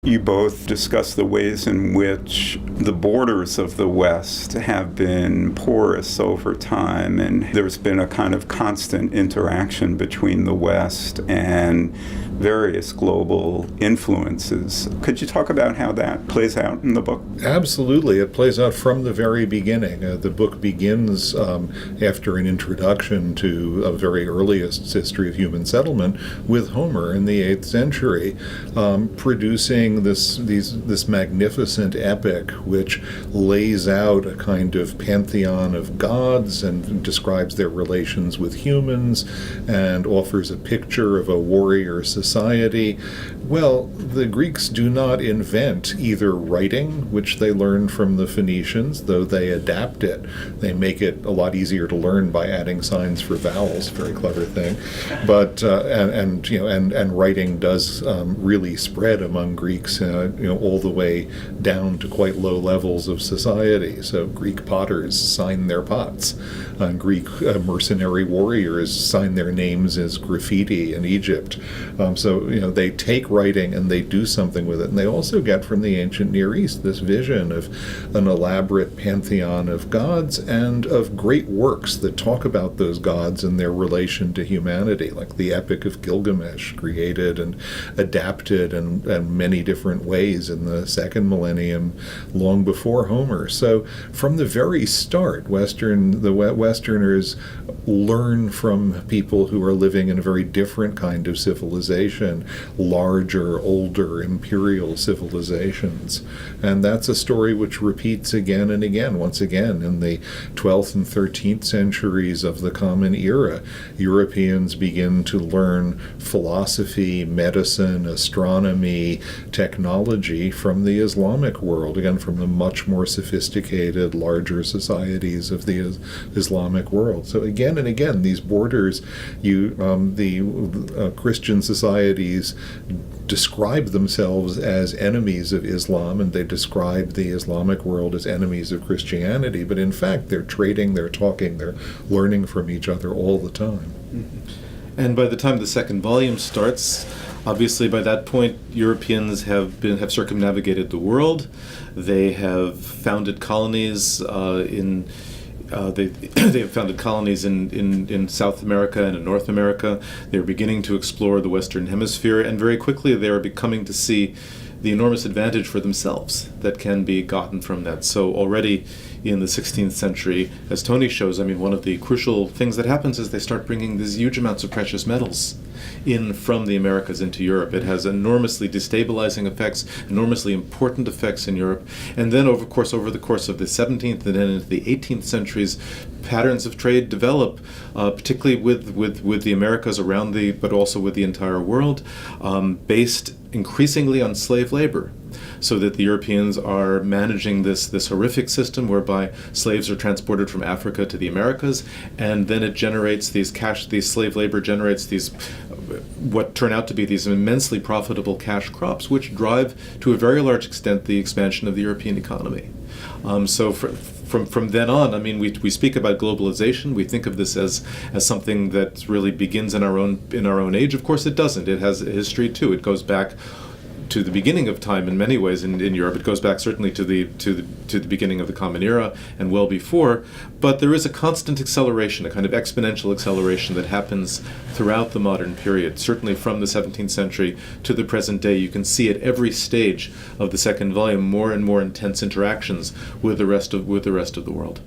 You both discuss the ways in which the borders of the West have been porous over time, and there's been a kind of constant interaction between the West and various global influences. Could you talk about how that plays out in the book? Absolutely. It plays out from the very beginning. The book begins after an introduction to a very earliest history of human settlement with Homer in the 8th century, producing this magnificent epic which lays out a kind of pantheon of gods and describes their relations with humans and offers a picture of a warrior society. Well, the Greeks do not invent either writing, which they learned from the Phoenicians, though they adapt it. They make it a lot easier to learn by adding signs for vowels, very clever thing. But and writing does really spread among Greeks, all the way down to quite low levels of society. So Greek potters sign their pots. Greek mercenary warriors sign their names as graffiti in Egypt. So they take writing and they do something with it. And they also get from the ancient Near East this vision of an elaborate pantheon of gods and of great works that talk about those gods and their relation to humanity, like the Epic of Gilgamesh, created and adapted in many different ways in the second millennium, long before Homer. So from the very start, the Westerners learn from people who are living in a very different kind of civilization, larger, older, imperial civilizations. And that's a story which repeats again and again. Once again, in the 12th and 13th centuries of the Common Era, Europeans begin to learn philosophy, medicine, astronomy, technology from the Islamic world, again, from the much more sophisticated, larger societies of the Islamic world. So again and again, these borders, the Christian societies describe themselves as enemies of Islam, and they describe the Islamic world as enemies of Christianity, but in fact they're trading, they're talking, they're learning from each other all the time. Mm-hmm. And by the time the second volume starts, obviously by that point Europeans have circumnavigated the world. They have founded colonies they have founded colonies in South America and in North America. They're beginning to explore the Western Hemisphere, and very quickly they are becoming to see the enormous advantage for themselves that can be gotten from that. So already in the 16th century, as Tony shows, one of the crucial things that happens is they start bringing these huge amounts of precious metals in from the Americas into Europe. It has enormously destabilizing effects, enormously important effects in Europe. And then over the course of the 17th and then into the 18th centuries, patterns of trade develop, particularly with the Americas but also with the entire world, based increasingly on slave labor. So that the Europeans are managing this horrific system whereby slaves are transported from Africa to the Americas, and then it generates these slave labor generates these what turn out to be these immensely profitable cash crops, which drive to a very large extent the expansion of the European economy. So from then on, we speak about globalization. We think of this as something that really begins in our own age. Of course, it doesn't. It has a history too. It goes back to the beginning of time in many ways in Europe. It goes back certainly to the beginning of the Common Era and well before. But there is a constant acceleration, a kind of exponential acceleration that happens throughout the modern period. Certainly from the 17th century to the present day, you can see at every stage of the second volume more and more intense interactions with the rest of the world.